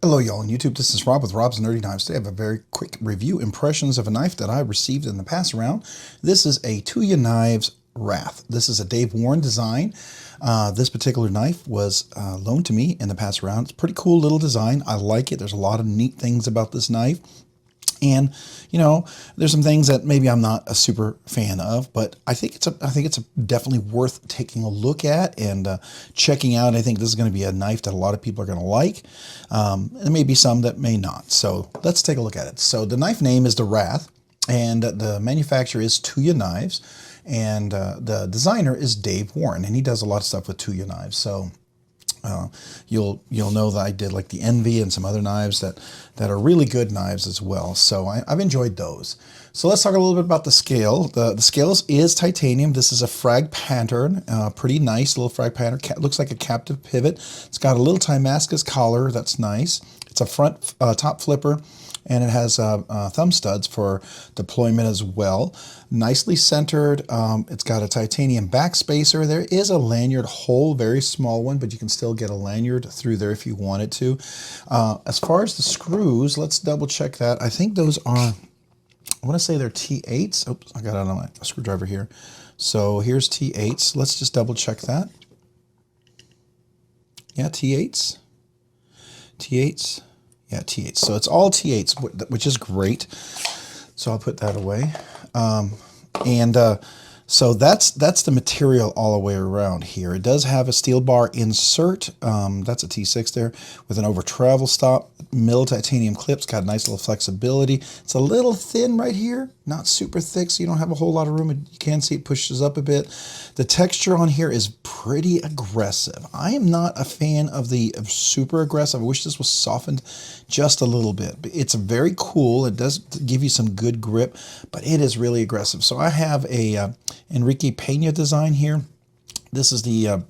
Hello y'all on YouTube, this is Rob with Rob's Nerdy Knives. Today I have a very quick review impressions of a knife that I received in the pass around. This is a Tuya Knives Wrath. This is a Dave Warren design. This particular knife was loaned to me in the pass around. It's a pretty cool little design. I like it. There's a lot of neat things about this knife. And you know, there's some things that maybe I'm not a super fan of, but I think it's definitely worth taking a look at and checking out. I think this is going to be a knife that a lot of people are going to like. There may be some that may not. So let's take a look at it. So the knife name is the Wrath, and the manufacturer is Tuya Knives, and the designer is Dave Warren, and he does a lot of stuff with Tuya Knives. So you'll know that I did like the Envy and some other knives that are really good knives as well. So I've enjoyed those. So let's talk a little bit about the scale. The scales is titanium. This is a frag pattern, pretty nice little frag pattern. Looks like a captive pivot. It's got a little Timascus collar. That's nice. It's a front top flipper, and it has thumb studs for deployment as well. Nicely centered. It's got a titanium back spacer. There is a lanyard hole, very small one, but you can still get a lanyard through there if you wanted to. As far as the screws, let's double check that. I think those are, I want to say they're T8s. Oops, I got it on my screwdriver here. So here's T8s. Let's just double check that. Yeah, T8s. T8s. Yeah, T8s. So it's all T8s, which is great. So I'll put that away. So that's the material all the way around here. It does have a steel bar insert. That's a T6 there with an over travel stop. Middle titanium clips, got a nice little flexibility. It's a little thin right here, not super thick, so you don't have a whole lot of room. You can see it pushes up a bit. The texture on here is pretty aggressive. I am not a fan of the super aggressive. I wish this was softened just a little bit. But it's very cool. It does give you some good grip, but it is really aggressive. So I have a Enrique Pena design here. This is the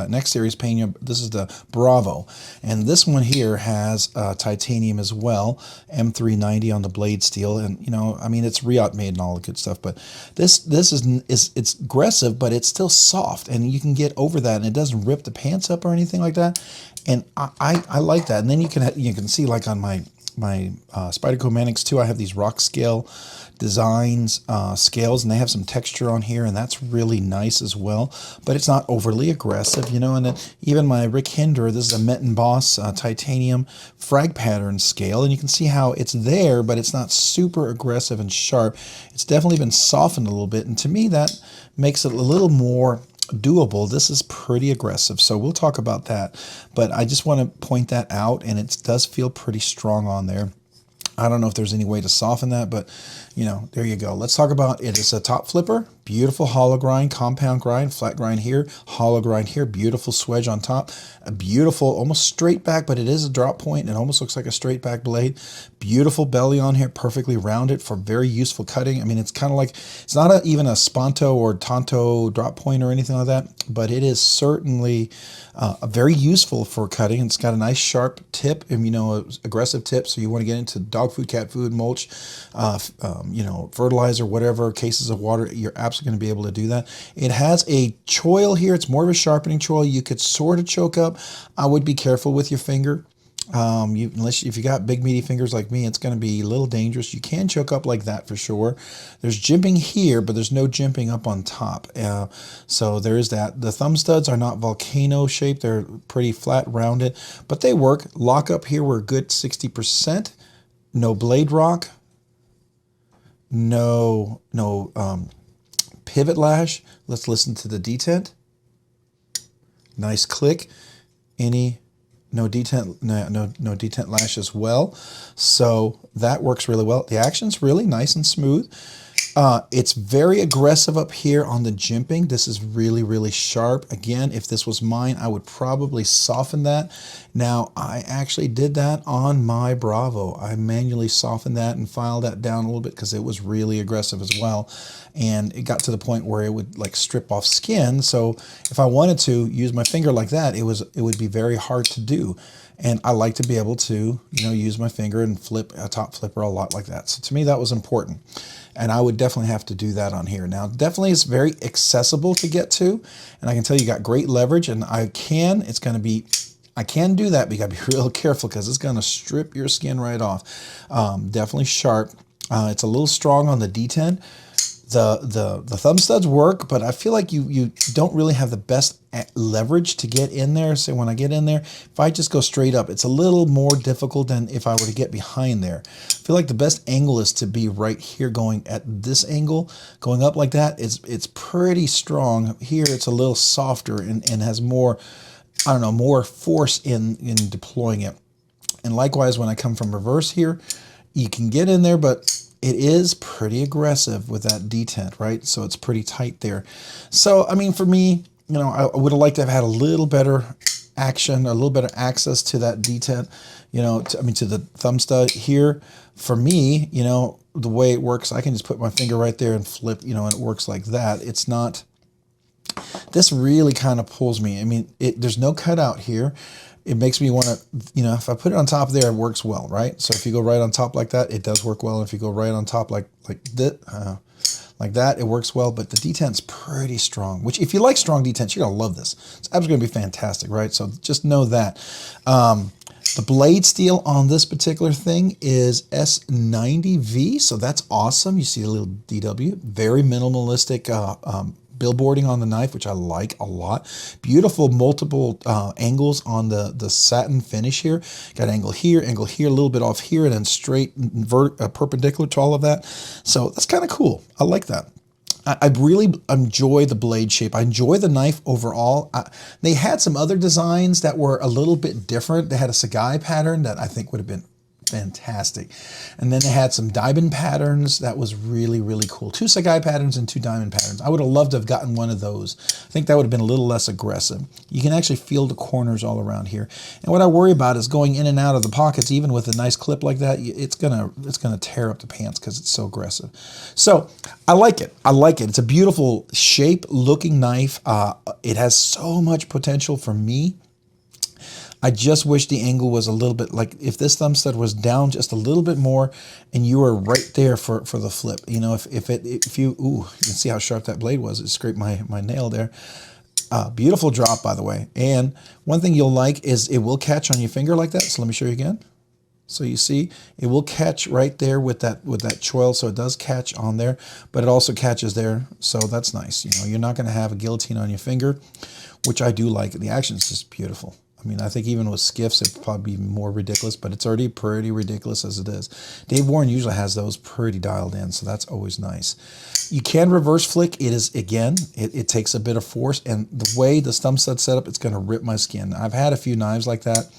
next series Pena. This is the Bravo, and this one here has titanium as well, M390 on the blade steel, and you know, I mean, it's Riot made and all the good stuff. But this is it's aggressive, but it's still soft, and you can get over that, and it doesn't rip the pants up or anything like that. And I like that. And then you can see, like on my Spyderco Manix 2, I have these rock scale designs, scales, and they have some texture on here, and that's really nice as well, but it's not overly aggressive, you know. And then even my Rick Hinder, this is a Met and Boss titanium frag pattern scale, and you can see how it's there, but it's not super aggressive and sharp. It's definitely been softened a little bit, and to me that makes it a little more doable. This is pretty aggressive, so we'll talk about that, but I just want to point that out, and it does feel pretty strong on there. I don't know if there's any way to soften that, but you know, there you go. Let's talk about it. It's a top flipper, beautiful hollow grind, compound grind, flat grind here, hollow grind here, beautiful swedge on top, a beautiful, almost straight back, but it is a drop point. It almost looks like a straight back blade. Beautiful belly on here, perfectly rounded for very useful cutting. I mean, it's kind of like, it's not even a Sponto or Tonto drop point or anything like that, but it is certainly very useful for cutting. It's got a nice sharp tip, and you know, aggressive tip, so you want to get into dog food, cat food, mulch, you know, fertilizer, whatever, cases of water, you're absolutely going to be able to do that. It has a choil here. It's more of a sharpening choil. You could sort of choke up. I would be careful with your finger. Unless if you got big meaty fingers like me, it's going to be a little dangerous. You can choke up like that for sure. There's jimping here, but there's no jimping up on top. So there is that. The thumb studs are not volcano shaped. They're pretty flat, rounded, but they work. Lock up here, we're a good 60%. No blade rock. No pivot lash. Let's listen to the detent. Nice click. No detent lash as well. So that works really well. The action's really nice and smooth. It's very aggressive up here on the jimping. This is really, really sharp. Again, if this was mine, I would probably soften that. Now, I actually did that on my Bravo. I manually softened that and filed that down a little bit because it was really aggressive as well. And it got to the point where it would like strip off skin. So if I wanted to use my finger like that, it would be very hard to do. And I like to be able to, you know, use my finger and flip a top flipper a lot like that. So to me, that was important. And I would definitely have to do that on here. Now, definitely it's very accessible to get to. And I can tell you got great leverage, and it's going to be, I can do that, but you gotta be real careful because it's gonna strip your skin right off. Definitely sharp. It's a little strong on the D10. The thumb studs work, but I feel like you don't really have the best leverage to get in there. So when I get in there, if I just go straight up, it's a little more difficult than if I were to get behind there. I feel like the best angle is to be right here, going at this angle, going up like that. It's pretty strong. Here it's a little softer and has more, I don't know, more force in deploying it. And likewise, when I come from reverse here, you can get in there, but it is pretty aggressive with that detent, right? So it's pretty tight there. So, I mean, for me, you know, I would have liked to have had a little better action, a little better access to that detent, you know, to the thumb stud here. For me, you know, the way it works, I can just put my finger right there and flip, you know, and it works like that. It's not, this really kind of pulls me. I mean, there's no cutout here. It makes me want to, you know, if I put it on top there, it works well, right? So if you go right on top like that, it does work well. If you go right on top like that, it works well. But the detent's pretty strong, which if you like strong detents, you're going to love this. It's absolutely going to be fantastic, right? So just know that. The blade steel on this particular thing is S90V, so that's awesome. You see a little DW, very minimalistic billboarding on the knife, which I like a lot. Beautiful multiple angles on the satin finish here. Got angle here, a little bit off here, and then straight perpendicular to all of that. So that's kind of cool. I like that. I really enjoy the blade shape. I enjoy the knife overall. They had some other designs that were a little bit different. They had a Sagai pattern that I think would have been fantastic. And then they had some diamond patterns that was really, really cool. 2 Sagai patterns and 2 diamond patterns. I would have loved to have gotten one of those. I think that would have been a little less aggressive. You can actually feel the corners all around here. And what I worry about is going in and out of the pockets, even with a nice clip like that, it's gonna tear up the pants because it's so aggressive. So I like it. I like it. It's a beautiful shape looking knife. It has so much potential for me. I just wish the angle was a little bit, like if this thumb stud was down just a little bit more and you were right there for the flip. You know, if you can see how sharp that blade was. It scraped my nail there. Beautiful drop, by the way. And one thing you'll like is it will catch on your finger like that. So let me show you again. So you see, it will catch right there with that choil, so it does catch on there, but it also catches there, so that's nice. You know, you're not going to have a guillotine on your finger, which I do like. The action is just beautiful. I mean, I think even with Skiffs, it'd probably be more ridiculous, but it's already pretty ridiculous as it is. Dave Warren usually has those pretty dialed in, so that's always nice. You can reverse flick. It is, again, it takes a bit of force, and the way the thumb stud set up, it's going to rip my skin. I've had a few knives like that.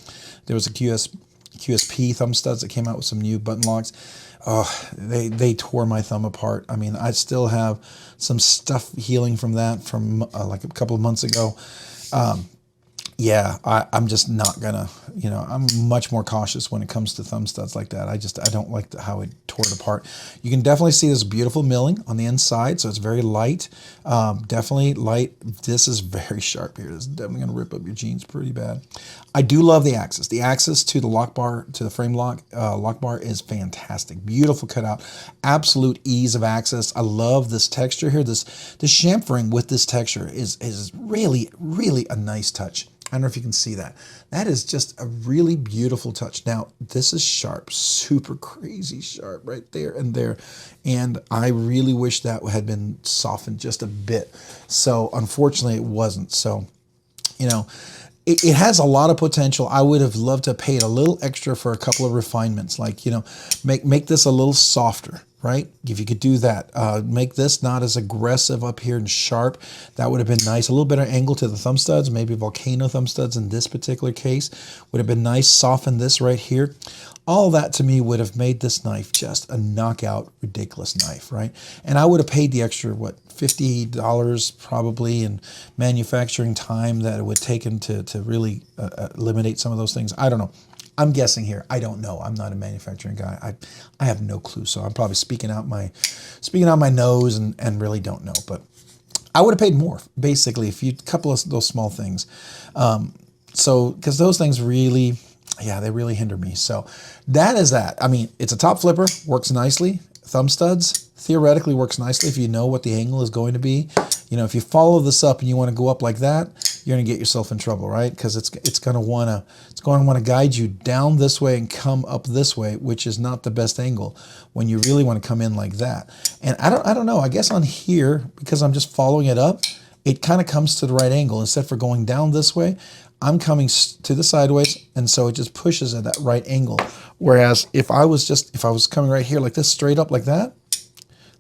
There was a QSP thumb studs that came out with some new button locks. Oh, they tore my thumb apart. I mean, I still have some stuff healing from that from like a couple of months ago. Yeah, I'm just not gonna, you know, I'm much more cautious when it comes to thumb studs like that. I don't like how it tore it apart. You can definitely see this beautiful milling on the inside, so it's very light. Definitely light. This is very sharp here. This is definitely gonna rip up your jeans pretty bad. I do love the axis. The axis to the lock bar, to the frame lock bar is fantastic. Beautiful cutout, absolute ease of access. I love this texture here. This chamfering with this texture is really, really a nice touch. I don't know if you can see that. That is just a really beautiful touch. Now, this is sharp, super crazy sharp right there and there. And I really wish that had been softened just a bit. So unfortunately it wasn't. So, you know, it has a lot of potential. I would have loved to have paid a little extra for a couple of refinements, like, you know, make this a little softer, right? If you could do that, make this not as aggressive up here and sharp. That would have been nice. A little better angle to the thumb studs, maybe volcano thumb studs in this particular case would have been nice. Soften this right here. All that to me would have made this knife just a knockout, ridiculous knife, right? And I would have paid the extra, what, $50 probably in manufacturing time that it would take to really eliminate some of those things. I don't know. I'm guessing here. I don't know. I'm not a manufacturing guy. I have no clue. So I'm probably speaking out my nose and really don't know. But I would have paid more, basically, if you couple of those small things. So because those things really, yeah, they really hinder me. So that is that. I mean, it's a top flipper, works nicely. Thumb studs theoretically works nicely if you know what the angle is going to be. You know, if you follow this up and you want to go up like that, you're going to get yourself in trouble, right? Because it's going to want to guide you down this way and come up this way, which is not the best angle when you really want to come in like that. And I don't know. I guess on here, because I'm just following it up, it kind of comes to the right angle. Instead for going down this way, I'm coming to the sideways, and so it just pushes at that right angle. Whereas if I was coming right here like this, straight up like that,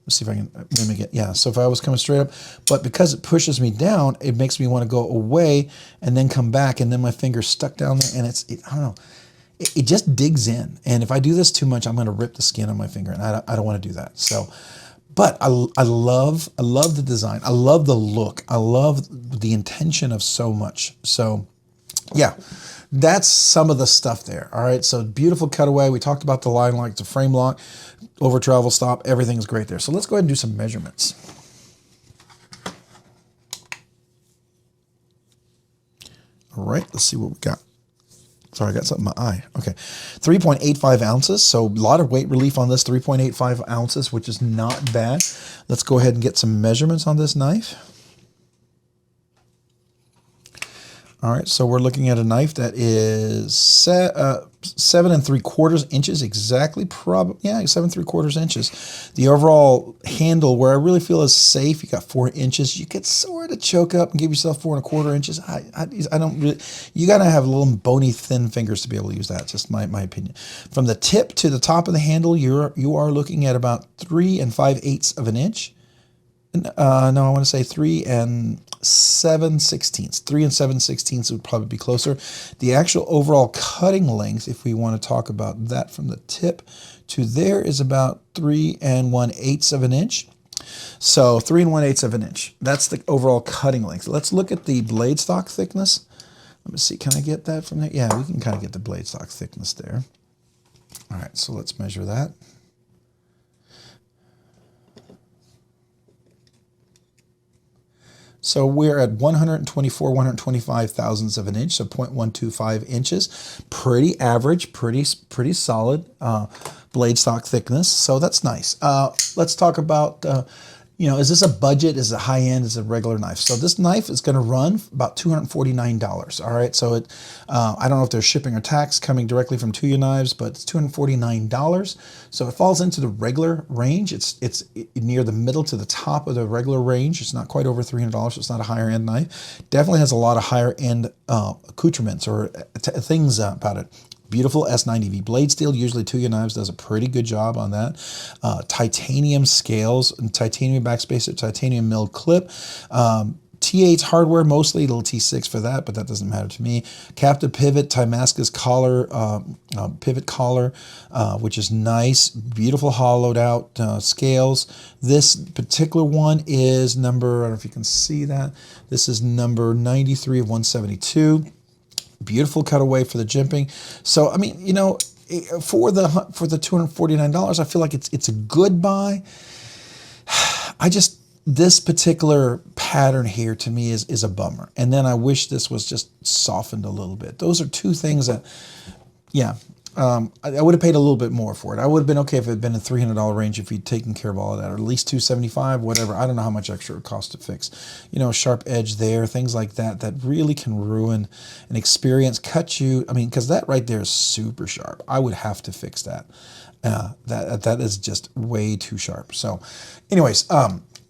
let's see if I can mimic it. Yeah, so if I was coming straight up, but because it pushes me down, it makes me want to go away and then come back, and then my finger's stuck down there, and I don't know, it just digs in. And if I do this too much, I'm going to rip the skin on my finger, and I don't want to do that. So, but I love the design. I love the look. I love the intention of so much. So, yeah, that's some of the stuff there. All right, so beautiful cutaway. We talked about the line lock, the frame lock, over travel stop. Everything's great there. So let's go ahead and do some measurements. All right, let's see what we got. Sorry, I got something in my eye. Okay, 3.85 ounces. So a lot of weight relief on this, 3.85 ounces, which is not bad. Let's go ahead and get some measurements on this knife. All right, so we're looking at a knife that is 7 3/4 inches exactly. Yeah, 7 3/4 inches. The overall handle, where I really feel is safe, you got 4 inches. You could sort of choke up and give yourself 4 1/4 inches. I don't really. You got to have little bony, thin fingers to be able to use that. Just my opinion. From the tip to the top of the handle, you are looking at about 3 5/8 of an inch. No, I want to say 3 7/16. 3 7/16 would probably be closer. The actual overall cutting length, if we want to talk about that from the tip to there, is about 3 1/8 of an inch. So 3 1/8 of an inch. That's the overall cutting length. Let's look at the blade stock thickness. Let me see. Can I get that from there? Yeah, we can kind of get the blade stock thickness there. All right, so let's measure that. So we're at 124 thousandths of an inch, so 0.125 inches. Pretty average, pretty solid blade stock thickness. So that's nice. Let's talk about, is this a budget? Is it high end? Is it a regular knife? So this knife is going to run about $249. All right. So I don't know if there's shipping or tax coming directly from Tuya Knives, but it's $249. So it falls into the regular range. It's near the middle to the top of the regular range. It's not quite over $300. So it's not a higher end knife. Definitely has a lot of higher end accoutrements or things about it. Beautiful S90V blade steel. Usually Tuya Knives does a pretty good job on that. Titanium scales and titanium backspacer, titanium milled clip. T8 hardware mostly, little T6 for that, but that doesn't matter to me. Captive pivot, Timascus collar, pivot collar, which is nice. Beautiful hollowed out scales. This particular one is number, I don't know if you can see that. This is number 93 of 172. Beautiful cutaway for the jimping. So I mean, for the $249, I feel like it's a good buy. This particular pattern here to me is a bummer. And then I wish this was just softened a little bit. Those are two things that, yeah, I would have paid a little bit more for it. I would have been okay if it had been a $300 range if you'd taken care of all of that, or at least $275, whatever. I don't know how much extra it costs to fix. Sharp edge there, things like that really can ruin an experience, cut you. I mean, because that right there is super sharp. I would have to fix that. That is just way too sharp. So anyways,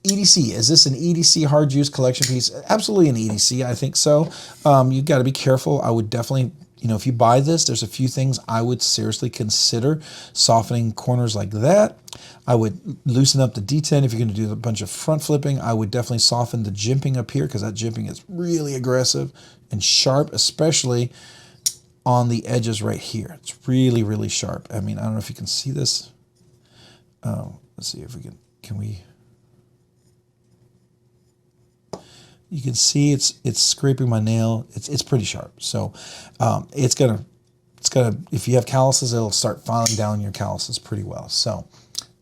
EDC, is this an EDC hard use collection piece? Absolutely an EDC, I think so. You've got to be careful. I would definitely, if you buy this, there's a few things I would seriously consider. Softening corners like that. I would loosen up the detent if you're going to do a bunch of front flipping. I would definitely soften the jimping up here, because that jimping is really aggressive and sharp, especially on the edges right here. It's really, really sharp. I mean, I don't know if you can see this. Let's see if we can we... You can see it's scraping my nail. It's pretty sharp. So it's gonna if you have calluses, it'll start filing down your calluses pretty well. So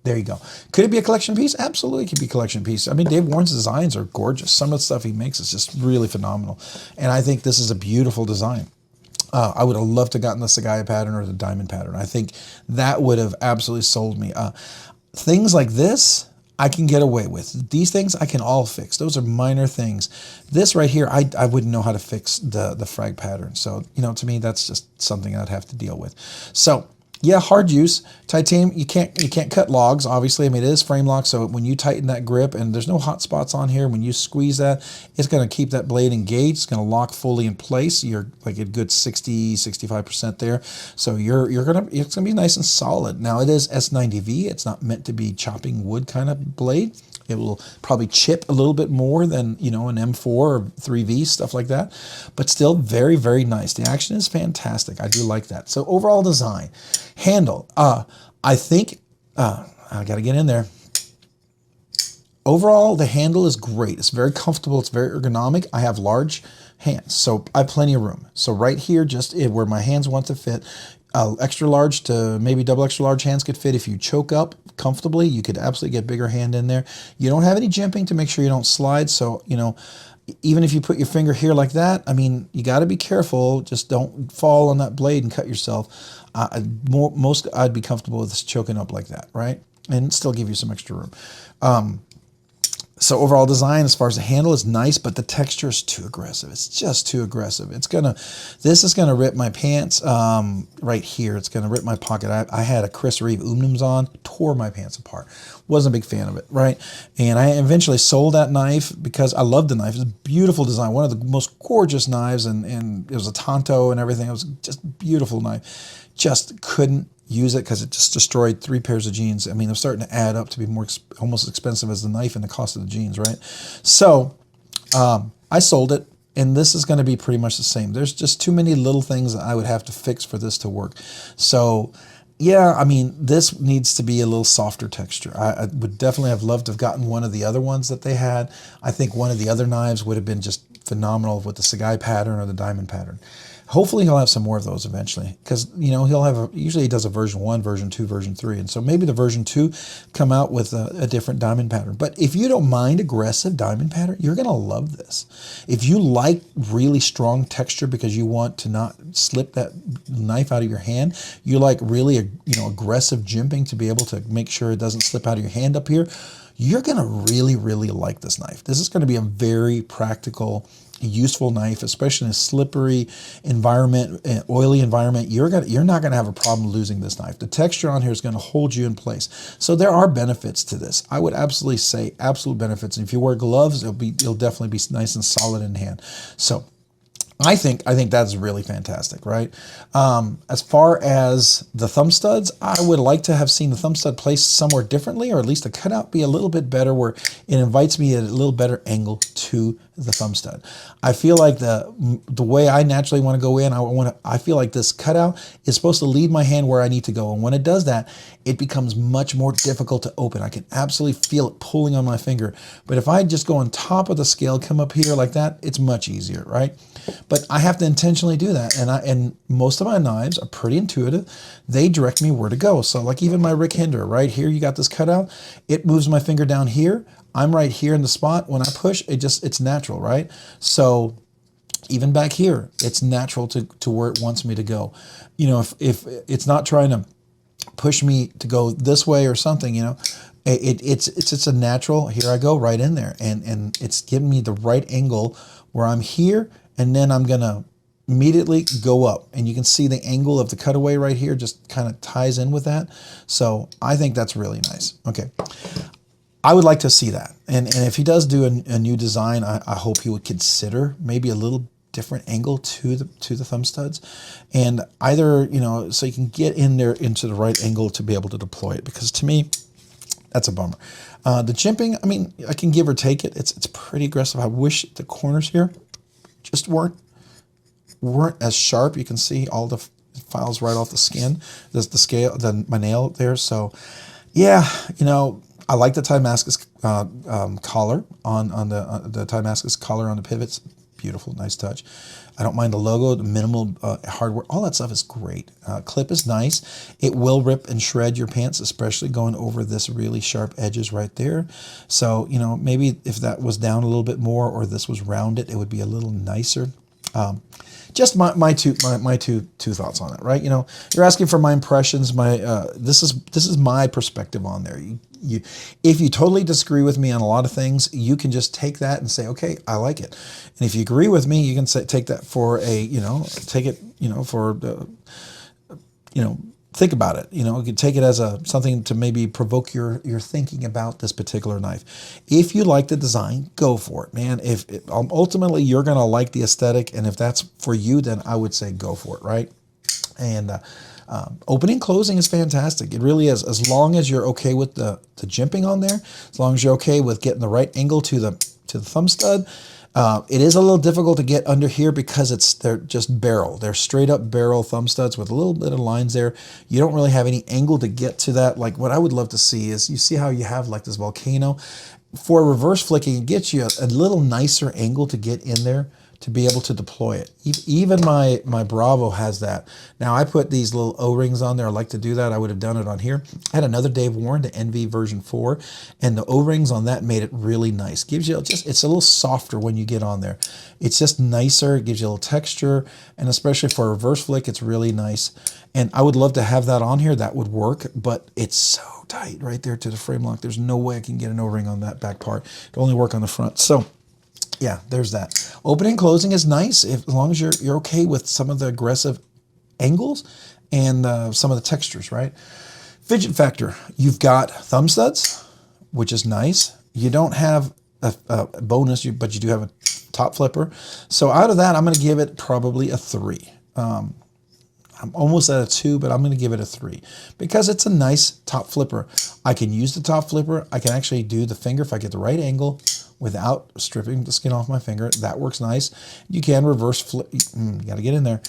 there you go. Could it be a collection piece? Absolutely, it could be a collection piece. I mean, Dave Warren's designs are gorgeous. Some of the stuff he makes is just really phenomenal, and I think this is a beautiful design. I would have loved to have gotten the Sagaya pattern or the diamond pattern. I think that would have absolutely sold me. Things like this, I can get away with. These things I can all fix. Those are minor things. This right here, I wouldn't know how to fix the frag pattern. So, you know, to me, that's just something I'd have to deal with. So, yeah, hard use. Titanium, you can't cut logs, obviously. I mean, it is frame lock, so when you tighten that grip, and there's no hot spots on here, when you squeeze that, it's going to keep that blade engaged. It's going to lock fully in place. You're like a good 60-65% there. So it's going to be nice and solid. Now, it is S90V. It's not meant to be chopping wood kind of blade. It will probably chip a little bit more than, you know, an M4 or 3V, stuff like that. But still very, very nice. The action is fantastic. I do like that. So overall design. Handle. I think, I got to get in there. Overall, the handle is great. It's very comfortable. It's very ergonomic. I have large hands, so I have plenty of room. So right here, just where my hands want to fit, extra large to maybe double extra large hands could fit. If you choke up comfortably, you could absolutely get bigger hand in there. You don't have any jimping to make sure you don't slide. So, you know, even if you put your finger here like that, I mean, you got to be careful. Just don't fall on that blade and cut yourself. Most I'd be comfortable with choking up like that, right? And still give you some extra room. So overall design, as far as the handle, is nice, but the texture is too aggressive. It's just too aggressive. This is gonna rip my pants right here. It's gonna rip my pocket. I had a Chris Reeve Umnums on, tore my pants apart. Wasn't a big fan of it, right? And I eventually sold that knife because I loved the knife. It's a beautiful design, one of the most gorgeous knives, and it was a Tonto and everything. It was just a beautiful knife. Just couldn't use it because it just destroyed 3 pairs of jeans. I mean, they're starting to add up to be almost as expensive as the knife and the cost of the jeans, right? So I sold it, and this is going to be pretty much the same. There's just too many little things that I would have to fix for this to work. So yeah, I mean, this needs to be a little softer texture. I would definitely have loved to have gotten one of the other ones that they had. I think one of the other knives would have been just phenomenal with the Sagai pattern or the diamond pattern. Hopefully he'll have some more of those eventually, because, you know, usually he does a version 1, version 2, version 3, and so maybe the version 2 come out with a different diamond pattern. But if you don't mind aggressive diamond pattern, you're going to love this. If you like really strong texture because you want to not slip that knife out of your hand, you like really, aggressive jimping to be able to make sure it doesn't slip out of your hand up here, you're going to really, really like this knife. This is going to be a very practical, useful knife, especially in a slippery environment, oily environment. You're not going to have a problem losing this knife. The texture on here is going to hold you in place. So there are benefits to this. I would absolutely say absolute benefits. And if you wear gloves, it'll definitely be nice and solid in hand. So I think that's really fantastic, right? As far as the thumb studs, I would like to have seen the thumb stud placed somewhere differently, or at least the cutout be a little bit better, where it invites me at a little better angle to the thumb stud. I feel like the way I naturally want to go in, I feel like this cutout is supposed to lead my hand where I need to go, and when it does that, it becomes much more difficult to open. I can absolutely feel it pulling on my finger. But if I just go on top of the scale, come up here like that, it's much easier, right? But I have to intentionally do that, and most of my knives are pretty intuitive. They direct me where to go. So like even my Rick Hinder, right here, you got this cutout. It moves my finger down here. I'm right here in the spot. When I push, it's natural, right? So even back here, it's natural to where it wants me to go. You know, if it's not trying to push me to go this way or something, you know, it's a natural, here I go right in there, and it's giving me the right angle where I'm here, and then I'm gonna immediately go up, and you can see the angle of the cutaway right here just kind of ties in with that. So I think that's really nice. Okay, I would like to see that, and if he does do a new design, I hope he would consider maybe a little different angle to the thumb studs, and either, you know, so you can get in there into the right angle to be able to deploy it, because to me, that's a bummer. The jimping, I mean, I can give or take it. It's pretty aggressive. I wish the corners here just weren't as sharp. You can see all the files right off the skin. There's the scale, my nail there. So yeah, you know, I like the Timascus collar on the Timascus collar on the pivots. Beautiful, nice touch. I don't mind the logo, the minimal hardware, all that stuff is great. Clip is nice. It will rip and shred your pants, especially going over this really sharp edges right there. So, you know, maybe if that was down a little bit more, or this was rounded, it would be a little nicer. Just my two thoughts on it, right? You know, you're asking for my impressions. This is my perspective on there. If you totally disagree with me on a lot of things, you can just take that and say, okay, I like it. And if you agree with me, you can take that for think about it. You know, you can take it as something to maybe provoke your thinking about this particular knife. If you like the design, go for it, man. If ultimately you're gonna like the aesthetic, and if that's for you, then I would say go for it, right? And opening, closing is fantastic. It really is, as long as you're okay with the jimping on there, as long as you're okay with getting the right angle to the thumb stud. It is a little difficult to get under here because they're just barrel. They're straight up barrel thumb studs with a little bit of lines there. You don't really have any angle to get to that. Like what I would love to see is, you see how you have like this volcano? For reverse flicking, it gets you a little nicer angle to get in there to be able to deploy it. Even my Bravo has that. Now I put these little O-rings on there. I like to do that. I would have done it on here. I had another Dave Warren, the NV version 4, and the O-rings on that made it really nice. Gives you it's a little softer when you get on there. It's just nicer. It gives you a little texture, and especially for a reverse flick, it's really nice. And I would love to have that on here. That would work, but it's so tight right there to the frame lock. There's no way I can get an O-ring on that back part. It'll only work on the front. So yeah, there's that. Opening, closing is nice as long as you're okay with some of the aggressive angles and some of the textures, right? Fidget factor, you've got thumb studs, which is nice. You don't have a bonus, but you do have a top flipper. So out of that, I'm going to give it probably a 3. I'm almost at a 2, but I'm going to give it a 3 because it's a nice top flipper. I can use the top flipper. I can actually do the finger if I get the right angle without stripping the skin off my finger. That works nice. You can reverse flip. You got to get in there.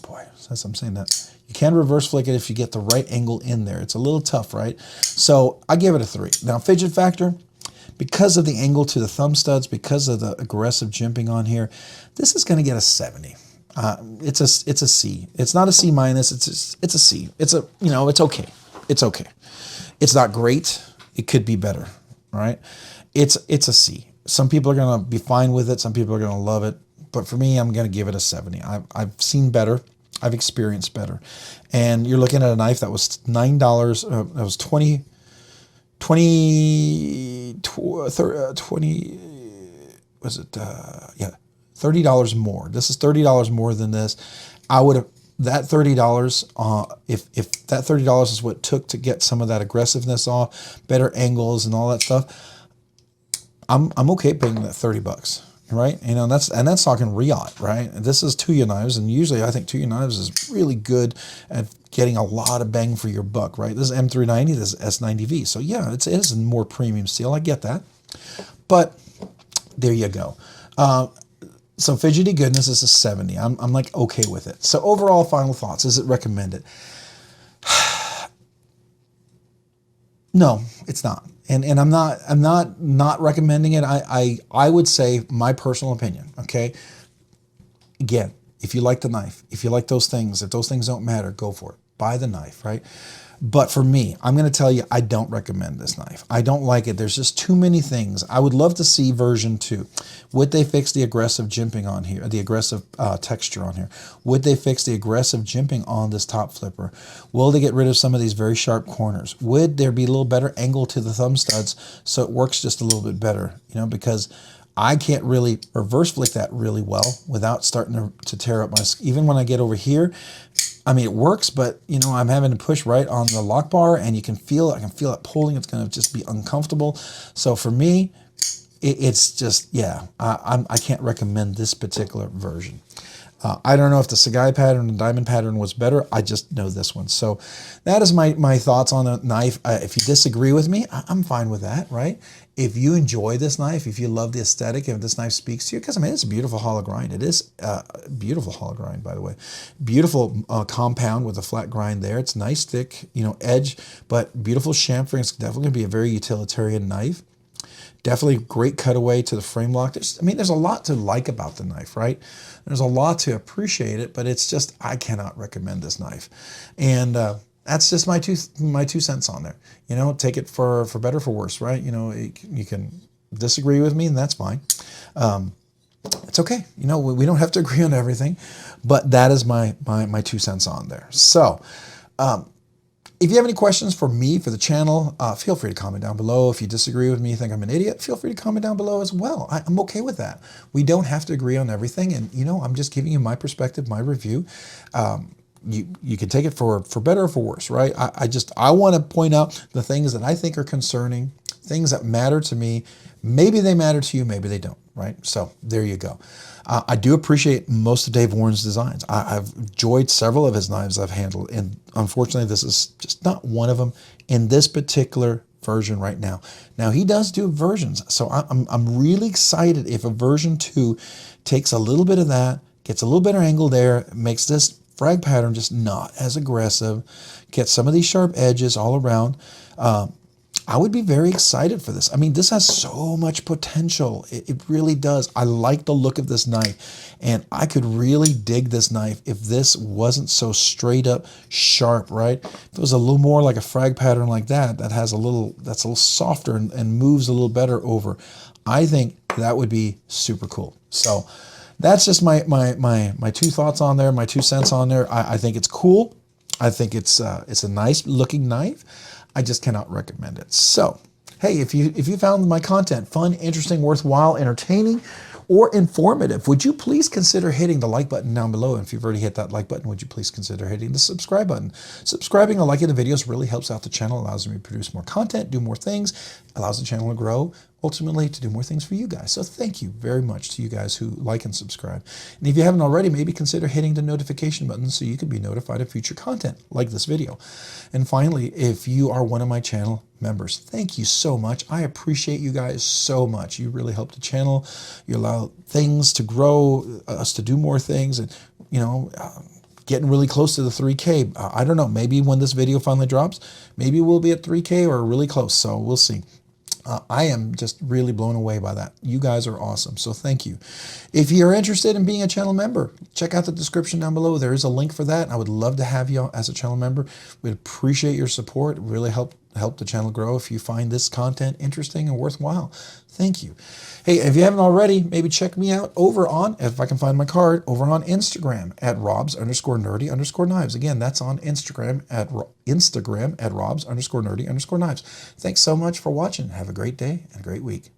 Boy, since I'm saying that. You can reverse flick it if you get the right angle in there. It's a little tough, right? So I give it a 3. Now, fidget factor, because of the angle to the thumb studs, because of the aggressive jimping on here, this is going to get a 70. It's a C. It's not a C minus. It's a C. It's okay. It's okay. It's not great. It could be better. Right? It's a C. Some people are gonna be fine with it. Some people are gonna love it. But for me, I'm gonna give it a 70. I've seen better. I've experienced better. And you're looking at a knife that was $9. That was 20. Was it? Yeah. $30 more. This is $30 more than this. I would have that $30. If that $30 is what it took to get some of that aggressiveness off, better angles and all that stuff, I'm okay paying that $30, right? You know, that's talking Riot, right? And this is Tuya Knives, and usually I think Tuya Knives is really good at getting a lot of bang for your buck, right? This is M390, this is S90V, so yeah, it is a more premium steel. I get that, but there you go. So fidgety goodness is a 70. I'm like okay with it. So overall, final thoughts. Is it recommended? No, it's not. And I'm not recommending it. I would say my personal opinion. Okay. Again, if you like the knife, if you like those things, if those things don't matter, go for it. Buy the knife, right? But for me, I'm going to tell you, I don't recommend this knife. I don't like it. There's just too many things. I would love to see version 2. Would they fix the aggressive jimping on here, the aggressive texture on here? Would they fix the aggressive jimping on this top flipper? Will they get rid of some of these very sharp corners? Would there be a little better angle to the thumb studs so it works just a little bit better? You know, because I can't really reverse flick that really well without starting to tear up my skin. Even when I get over here, I mean, it works, but you know, I'm having to push right on the lock bar, and you can feel it. I can feel it pulling. It's going to just be uncomfortable. So for me, it's just, yeah, I can't recommend this particular version. I don't know if the Sagai pattern and diamond pattern was better. I just know this one. So that is my thoughts on the knife. If you disagree with me, I'm fine with that, right? If you enjoy this knife, if you love the aesthetic, if this knife speaks to you, because I mean, it's a beautiful hollow grind. It is a beautiful hollow grind, by the way. Beautiful compound with a flat grind there. It's nice, thick, you know, edge, but beautiful chamfering. It's definitely going to be a very utilitarian knife. Definitely great cutaway to the frame lock. There's a lot to like about the knife, right? There's a lot to appreciate it, but it's just, I cannot recommend this knife. And that's just my two cents on there. You know, take it for better, for worse, right? You know, you can disagree with me, and that's fine. It's okay. You know, we don't have to agree on everything, but that is my 2 cents on there. So, if you have any questions for me, for the channel, feel free to comment down below. If you disagree with me, think I'm an idiot, feel free to comment down below as well. I'm okay with that. We don't have to agree on everything. And, you know, I'm just giving you my perspective, my review. You can take it for better or for worse, right? I want to point out the things that I think are concerning, things that matter to me. Maybe they matter to you, maybe they don't, right? So there you go. I do appreciate most of Dave Warren's designs. I've enjoyed several of his knives I've handled, and unfortunately this is just not one of them in this particular version right now. Now he does do versions, so I'm really excited if a version 2 takes a little bit of that, gets a little better angle there, makes this frag pattern just not as aggressive, gets some of these sharp edges all around. I would be very excited for this. I mean, this has so much potential. It really does. I like the look of this knife, and I could really dig this knife if this wasn't so straight up sharp, right? If it was a little more like a frag pattern like that, that's a little softer and moves a little better over, I think that would be super cool. So that's just my 2 thoughts on there, my 2 cents on there. I think it's cool. I think it's a nice looking knife. I just cannot recommend it. So, hey, if you found my content fun, interesting, worthwhile, entertaining, or informative, would you please consider hitting the like button down below? And if you've already hit that like button, would you please consider hitting the subscribe button? Subscribing or liking the videos really helps out the channel, allows me to produce more content, do more things, allows the channel to grow, ultimately to do more things for you guys. So thank you very much to you guys who like and subscribe. And if you haven't already, maybe consider hitting the notification button so you can be notified of future content like this video. And finally, if you are one of my channel members, thank you so much. I appreciate you guys so much. You really help the channel. You allow things to grow, us to do more things, and, you know, getting really close to the 3K. I don't know, maybe when this video finally drops, maybe we'll be at 3K or really close. So we'll see. I am just really blown away by that. You guys are awesome, so thank you. If you're interested in being a channel member, check out the description down below. There is a link for that. I would love to have you as a channel member. We'd appreciate your support. It really help the channel grow if you find this content interesting and worthwhile. Thank you. Hey, if you haven't already, maybe check me out over on, if I can find my card, over on Instagram at robs_nerdy_knives. Again, that's on Instagram at robs_nerdy_knives. Thanks so much for watching. Have a great day and a great week.